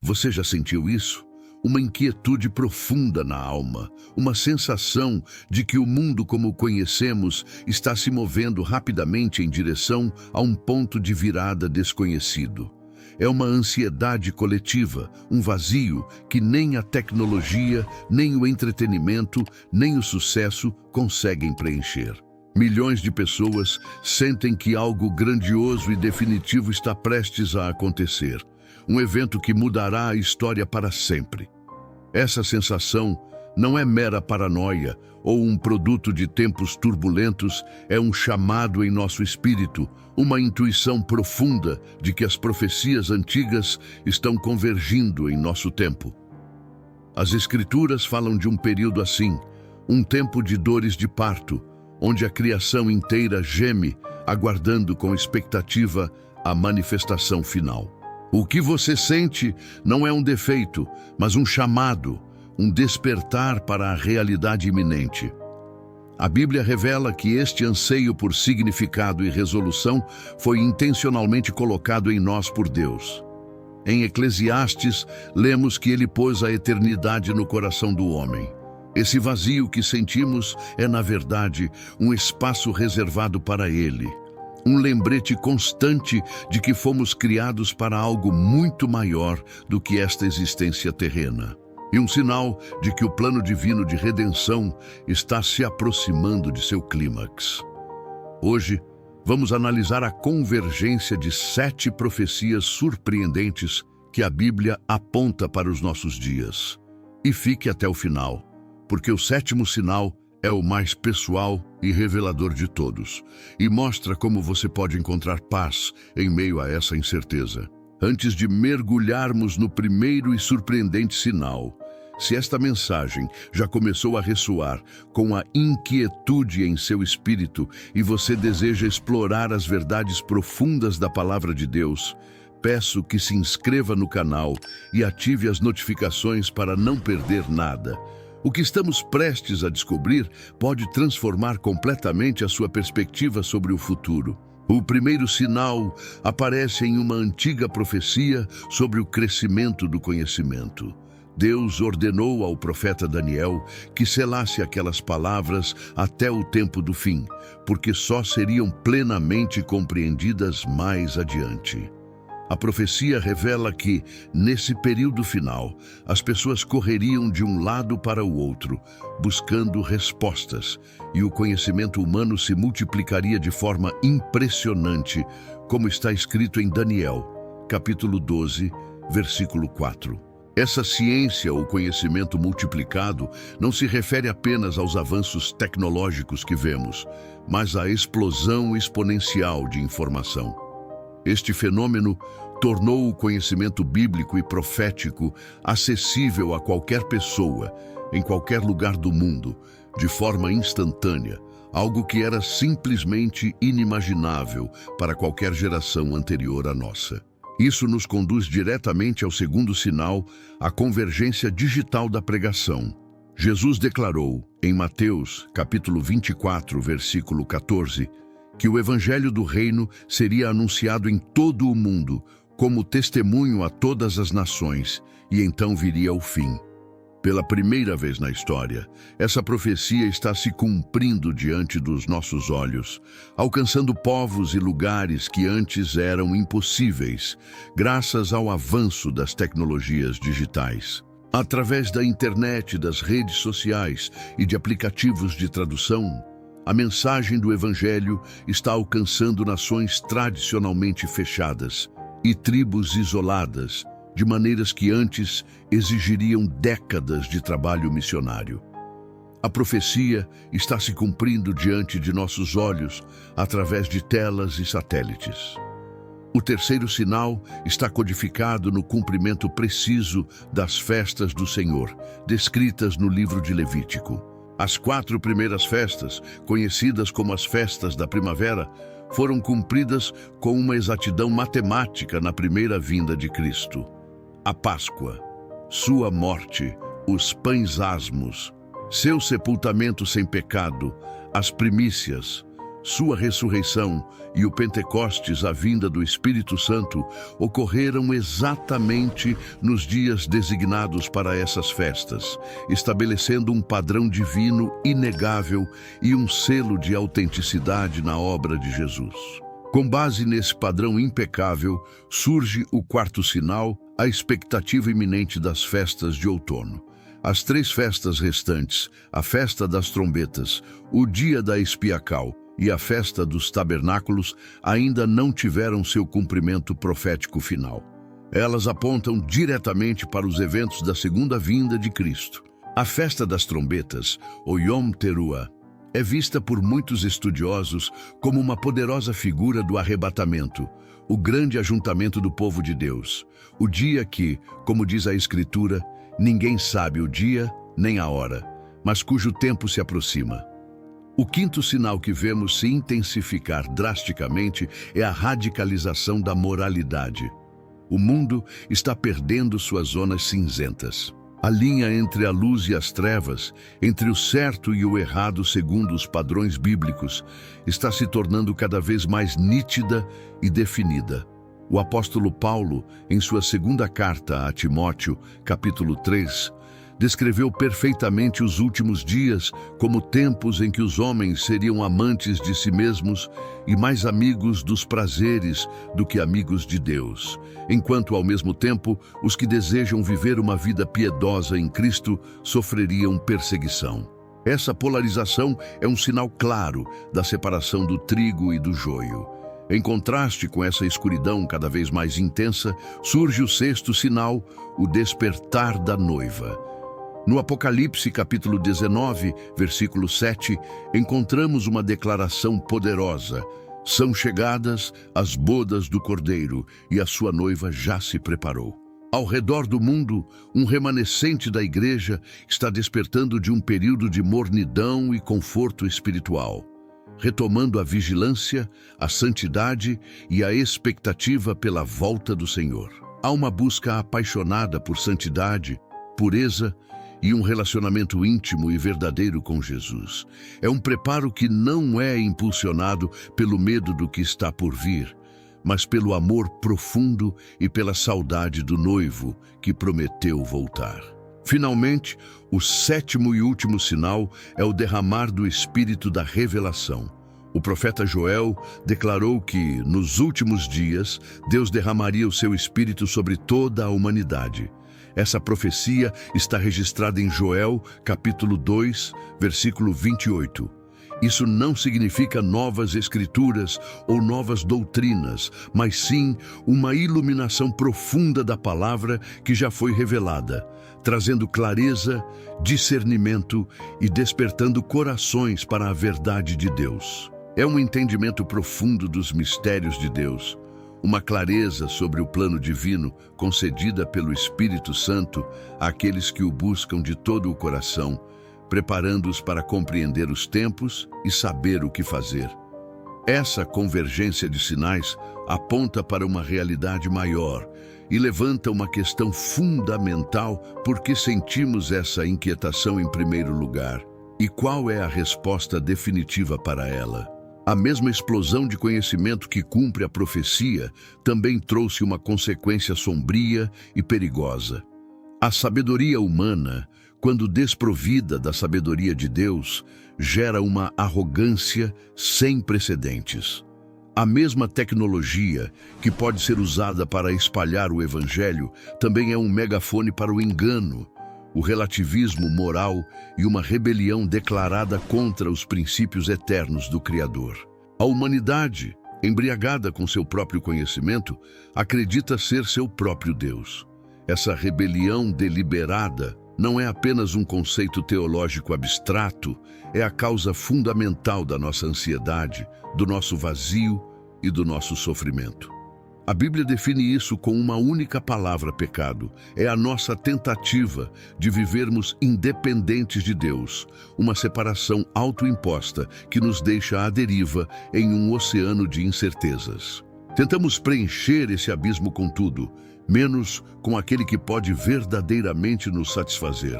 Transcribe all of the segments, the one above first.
Você já sentiu isso? Uma inquietude profunda na alma, uma sensação de que o mundo como o conhecemos está se movendo rapidamente em direção a um ponto de virada desconhecido. É uma ansiedade coletiva, um vazio que nem a tecnologia, nem o entretenimento, nem o sucesso conseguem preencher. Milhões de pessoas sentem que algo grandioso e definitivo está prestes a acontecer. Um evento que mudará a história para sempre. Essa sensação não é mera paranoia ou um produto de tempos turbulentos, é um chamado em nosso espírito, uma intuição profunda de que as profecias antigas estão convergindo em nosso tempo. As Escrituras falam de um período assim, um tempo de dores de parto, onde a criação inteira geme, aguardando com expectativa a manifestação final. O que você sente não é um defeito, mas um chamado, um despertar para a realidade iminente. A Bíblia revela que este anseio por significado e resolução foi intencionalmente colocado em nós por Deus. Em Eclesiastes, lemos que ele pôs a eternidade no coração do homem. Esse vazio que sentimos é, na verdade, um espaço reservado para ele. Um lembrete constante de que fomos criados para algo muito maior do que esta existência terrena. E um sinal de que o plano divino de redenção está se aproximando de seu clímax. Hoje, vamos analisar a convergência de 7 profecias surpreendentes que a Bíblia aponta para os nossos dias. E fique até o final, porque o 7º sinal é o mais pessoal e revelador de todos, e mostra como você pode encontrar paz em meio a essa incerteza. Antes de mergulharmos no primeiro e surpreendente sinal, se esta mensagem já começou a ressoar com a inquietude em seu espírito e você deseja explorar as verdades profundas da Palavra de Deus, peço que se inscreva no canal e ative as notificações para não perder nada. O que estamos prestes a descobrir pode transformar completamente a sua perspectiva sobre o futuro. O primeiro sinal aparece em uma antiga profecia sobre o crescimento do conhecimento. Deus ordenou ao profeta Daniel que selasse aquelas palavras até o tempo do fim, porque só seriam plenamente compreendidas mais adiante. A profecia revela que, nesse período final, as pessoas correriam de um lado para o outro, buscando respostas, e o conhecimento humano se multiplicaria de forma impressionante, como está escrito em Daniel, capítulo 12, versículo 4. Essa ciência ou conhecimento multiplicado não se refere apenas aos avanços tecnológicos que vemos, mas à explosão exponencial de informação. Este fenômeno tornou o conhecimento bíblico e profético acessível a qualquer pessoa, em qualquer lugar do mundo, de forma instantânea, algo que era simplesmente inimaginável para qualquer geração anterior à nossa. Isso nos conduz diretamente ao segundo sinal, a convergência digital da pregação. Jesus declarou, em Mateus, capítulo 24, versículo 14, que o Evangelho do Reino seria anunciado em todo o mundo, como testemunho a todas as nações, e então viria o fim. Pela primeira vez na história, essa profecia está se cumprindo diante dos nossos olhos, alcançando povos e lugares que antes eram impossíveis, graças ao avanço das tecnologias digitais. Através da internet, das redes sociais e de aplicativos de tradução, a mensagem do Evangelho está alcançando nações tradicionalmente fechadas e tribos isoladas, de maneiras que antes exigiriam décadas de trabalho missionário. A profecia está se cumprindo diante de nossos olhos, através de telas e satélites. O terceiro sinal está codificado no cumprimento preciso das festas do Senhor, descritas no livro de Levítico. As 4 primeiras festas, conhecidas como as festas da primavera, foram cumpridas com uma exatidão matemática na primeira vinda de Cristo. A Páscoa, sua morte, os pães asmos, seu sepultamento sem pecado, as primícias, sua ressurreição e o Pentecostes, a vinda do Espírito Santo, ocorreram exatamente nos dias designados para essas festas, estabelecendo um padrão divino inegável e um selo de autenticidade na obra de Jesus. Com base nesse padrão impecável, surge o quarto sinal, a expectativa iminente das festas de outono. As 3 festas restantes, a festa das trombetas, o dia da Espiacal e a festa dos tabernáculos, ainda não tiveram seu cumprimento profético final. Elas apontam diretamente para os eventos da segunda vinda de Cristo. A festa das trombetas, ou Yom Teruah, é vista por muitos estudiosos como uma poderosa figura do arrebatamento, o grande ajuntamento do povo de Deus, o dia que, como diz a Escritura, ninguém sabe o dia nem a hora, mas cujo tempo se aproxima. O quinto sinal que vemos se intensificar drasticamente é a radicalização da moralidade. O mundo está perdendo suas zonas cinzentas. A linha entre a luz e as trevas, entre o certo e o errado segundo os padrões bíblicos, está se tornando cada vez mais nítida e definida. O apóstolo Paulo, em sua segunda carta a Timóteo, capítulo 3, descreveu perfeitamente os últimos dias como tempos em que os homens seriam amantes de si mesmos e mais amigos dos prazeres do que amigos de Deus, enquanto, ao mesmo tempo, os que desejam viver uma vida piedosa em Cristo sofreriam perseguição. Essa polarização é um sinal claro da separação do trigo e do joio. Em contraste com essa escuridão cada vez mais intensa, surge o sexto sinal, o despertar da noiva. No Apocalipse, capítulo 19, versículo 7, encontramos uma declaração poderosa. São chegadas as bodas do Cordeiro e a sua noiva já se preparou. Ao redor do mundo, um remanescente da igreja está despertando de um período de mornidão e conforto espiritual, retomando a vigilância, a santidade e a expectativa pela volta do Senhor. Há uma busca apaixonada por santidade, pureza e um relacionamento íntimo e verdadeiro com Jesus. É um preparo que não é impulsionado pelo medo do que está por vir, mas pelo amor profundo e pela saudade do noivo que prometeu voltar. Finalmente, o sétimo e último sinal é o derramar do Espírito da revelação. O profeta Joel declarou que, nos últimos dias, Deus derramaria o seu Espírito sobre toda a humanidade. Essa profecia está registrada em Joel, capítulo 2, versículo 28. Isso não significa novas escrituras ou novas doutrinas, mas sim uma iluminação profunda da palavra que já foi revelada, trazendo clareza, discernimento e despertando corações para a verdade de Deus. É um entendimento profundo dos mistérios de Deus, uma clareza sobre o plano divino concedida pelo Espírito Santo àqueles que o buscam de todo o coração, preparando-os para compreender os tempos e saber o que fazer. Essa convergência de sinais aponta para uma realidade maior e levanta uma questão fundamental: por que sentimos essa inquietação em primeiro lugar? E qual é a resposta definitiva para ela? A mesma explosão de conhecimento que cumpre a profecia também trouxe uma consequência sombria e perigosa. A sabedoria humana, quando desprovida da sabedoria de Deus, gera uma arrogância sem precedentes. A mesma tecnologia que pode ser usada para espalhar o Evangelho também é um megafone para o engano, o relativismo moral e uma rebelião declarada contra os princípios eternos do Criador. A humanidade, embriagada com seu próprio conhecimento, acredita ser seu próprio Deus. Essa rebelião deliberada não é apenas um conceito teológico abstrato, é a causa fundamental da nossa ansiedade, do nosso vazio e do nosso sofrimento. A Bíblia define isso com uma única palavra: pecado. É a nossa tentativa de vivermos independentes de Deus, uma separação autoimposta que nos deixa à deriva em um oceano de incertezas. Tentamos preencher esse abismo com tudo, menos com aquele que pode verdadeiramente nos satisfazer.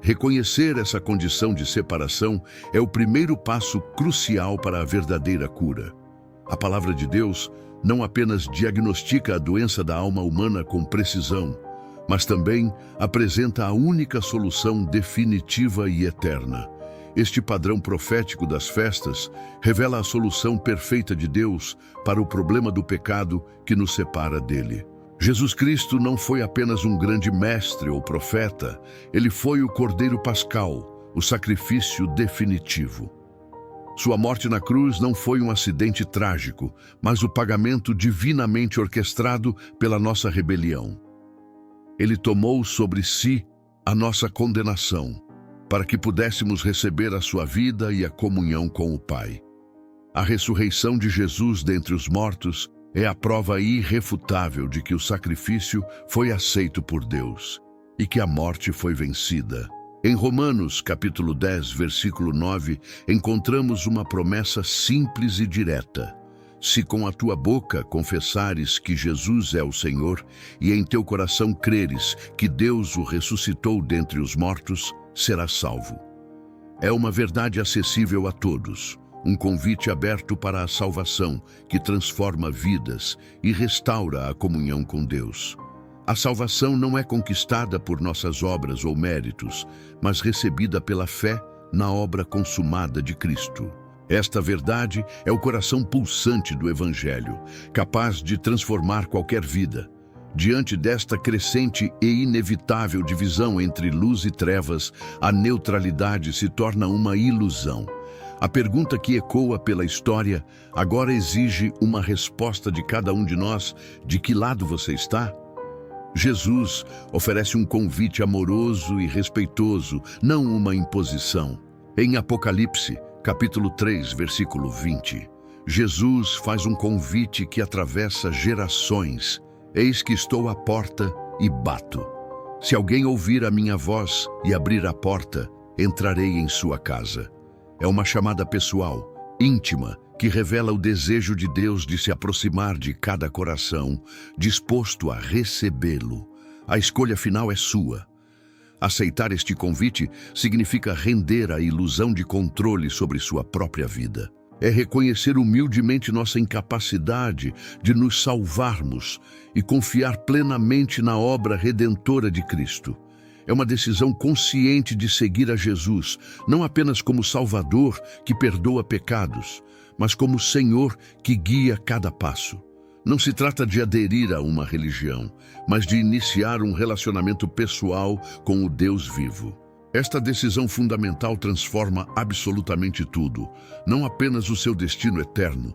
Reconhecer essa condição de separação é o primeiro passo crucial para a verdadeira cura. A palavra de Deus não apenas diagnostica a doença da alma humana com precisão, mas também apresenta a única solução definitiva e eterna. Este padrão profético das festas revela a solução perfeita de Deus para o problema do pecado que nos separa dele. Jesus Cristo não foi apenas um grande mestre ou profeta, ele foi o Cordeiro Pascal, o sacrifício definitivo. Sua morte na cruz não foi um acidente trágico, mas o pagamento divinamente orquestrado pela nossa rebelião. Ele tomou sobre si a nossa condenação, para que pudéssemos receber a sua vida e a comunhão com o Pai. A ressurreição de Jesus dentre os mortos é a prova irrefutável de que o sacrifício foi aceito por Deus e que a morte foi vencida. Em Romanos, capítulo 10, versículo 9, encontramos uma promessa simples e direta. Se com a tua boca confessares que Jesus é o Senhor e em teu coração creres que Deus o ressuscitou dentre os mortos, serás salvo. É uma verdade acessível a todos, um convite aberto para a salvação que transforma vidas e restaura a comunhão com Deus. A salvação não é conquistada por nossas obras ou méritos, mas recebida pela fé na obra consumada de Cristo. Esta verdade é o coração pulsante do Evangelho, capaz de transformar qualquer vida. Diante desta crescente e inevitável divisão entre luz e trevas, a neutralidade se torna uma ilusão. A pergunta que ecoa pela história agora exige uma resposta de cada um de nós: de que lado você está? Jesus oferece um convite amoroso e respeitoso, não uma imposição. Em Apocalipse, capítulo 3, versículo 20, Jesus faz um convite que atravessa gerações. Eis que estou à porta e bato. Se alguém ouvir a minha voz e abrir a porta, entrarei em sua casa. É uma chamada pessoal, íntima, que revela o desejo de Deus de se aproximar de cada coração, disposto a recebê-lo. A escolha final é sua. Aceitar este convite significa render a ilusão de controle sobre sua própria vida. É reconhecer humildemente nossa incapacidade de nos salvarmos e confiar plenamente na obra redentora de Cristo. É uma decisão consciente de seguir a Jesus, não apenas como Salvador que perdoa pecados, mas como Senhor que guia cada passo. Não se trata de aderir a uma religião, mas de iniciar um relacionamento pessoal com o Deus vivo. Esta decisão fundamental transforma absolutamente tudo, não apenas o seu destino eterno,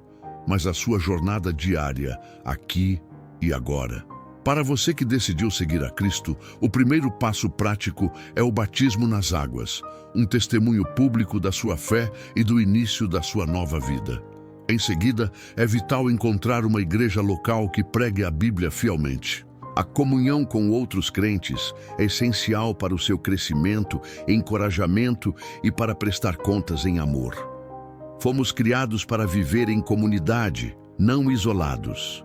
mas a sua jornada diária, aqui e agora. Para você que decidiu seguir a Cristo, o primeiro passo prático é o batismo nas águas, um testemunho público da sua fé e do início da sua nova vida. Em seguida, é vital encontrar uma igreja local que pregue a Bíblia fielmente. A comunhão com outros crentes é essencial para o seu crescimento, encorajamento e para prestar contas em amor. Fomos criados para viver em comunidade, não isolados.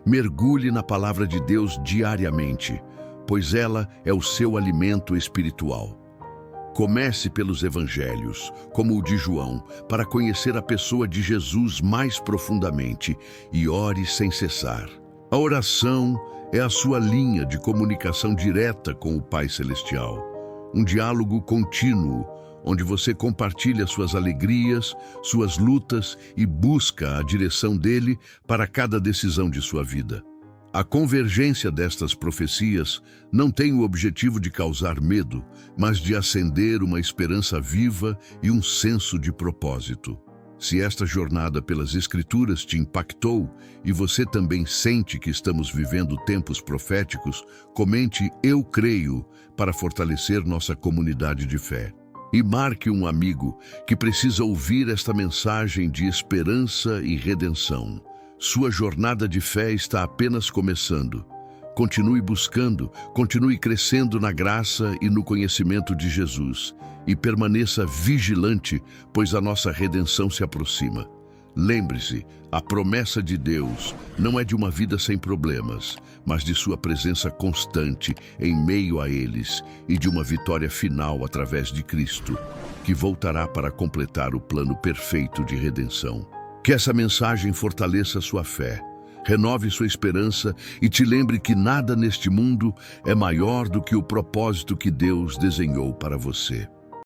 Mergulhe na palavra de Deus diariamente, pois ela é o seu alimento espiritual. Comece pelos evangelhos, como o de João, para conhecer a pessoa de Jesus mais profundamente e ore sem cessar. A oração é a sua linha de comunicação direta com o Pai Celestial. Um diálogo contínuo, onde você compartilha suas alegrias, suas lutas e busca a direção dele para cada decisão de sua vida. A convergência destas profecias não tem o objetivo de causar medo, mas de acender uma esperança viva e um senso de propósito. Se esta jornada pelas Escrituras te impactou e você também sente que estamos vivendo tempos proféticos, comente "Eu creio" para fortalecer nossa comunidade de fé. E marque um amigo que precisa ouvir esta mensagem de esperança e redenção. Sua jornada de fé está apenas começando. Continue buscando, continue crescendo na graça e no conhecimento de Jesus. E permaneça vigilante, pois a nossa redenção se aproxima. Lembre-se, a promessa de Deus não é de uma vida sem problemas, mas de sua presença constante em meio a eles e de uma vitória final através de Cristo, que voltará para completar o plano perfeito de redenção. Que essa mensagem fortaleça sua fé, renove sua esperança e te lembre que nada neste mundo é maior do que o propósito que Deus desenhou para você.